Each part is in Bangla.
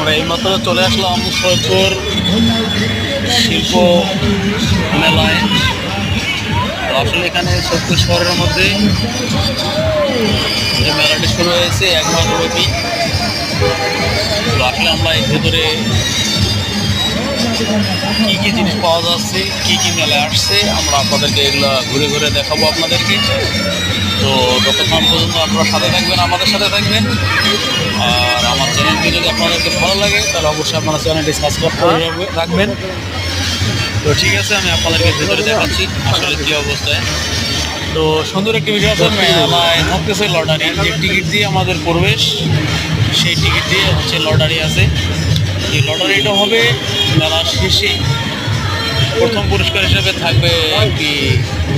আমরা এইমাত্র চলে আসলাম সৈয়দপুর শিল্প মেলায়। তো আসলে এখানে সৈয়দপুর শহরের মধ্যে এই মেলাটি শুরু হয়েছে 1 মাস ব্যাপী। তো আসলে আমরা এর ভেতরে কী কী জিনিস পাওয়া যাচ্ছে, কী কী মেলায় আসছে, আমরা আপনাদেরকে এগুলো ঘুরে ঘুরে দেখাবো আপনাদেরকে। তো ততক্ষণ পর্যন্ত আপনারা সাথে থাকবেন, আমাদের সাথে থাকবেন। আর আমার চ্যানেলটি যদি আপনাদেরকে ভালো লাগে তাহলে অবশ্যই আপনারা চ্যানেলটি সাবস্ক্রাইব করে রাখবেন। তো ঠিক আছে, আমি আপনাদেরকে ভেতরে দেখাচ্ছি আসলে কী অবস্থায়। তো সুন্দর একটি বিষয় আছে, মেলায় থাকতেছে লটারি। যে টিকিট দিয়ে আমাদের প্রবেশ, সেই টিকিট দিয়ে হচ্ছে লটারি আছে। এই লটারিটা হবে মেলার শেষে। প্রথম পুরস্কার হিসেবে থাকবে একটি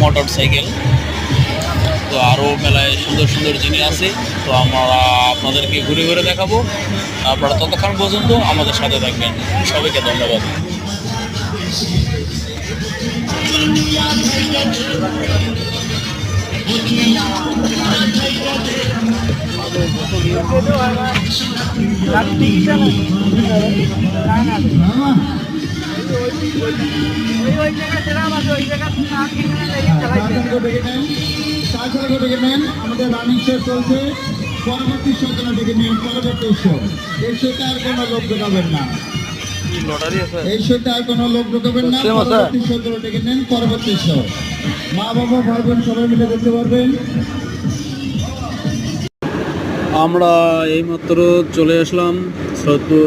মোটর সাইকেল। তো আরও মেলায় সুন্দর সুন্দর জিনিস আছে, তো আমরা আপনাদেরকে ঘুরে ঘুরে দেখাবো। আপনারা ততক্ষণ পর্যন্ত আমাদের সাথে থাকবেন। সবাইকে ধন্যবাদ। আমাদের রানিং শো চলছে, পরবর্তী শো ডেকে নেন। পরবর্তী শো, এই শোতে আর কোনো লোক ঢোকাবেন না, এই শোতে আর কোনো লোক ঢোকাবেন না। পরবর্তী শো ডেকে নেন, পরবর্তী শো। মা বাবা ভাই বোন সবাই মিলে দেখতে পারবেন। আমরা এইমাত্র চলে আসলাম সৈয়দপুর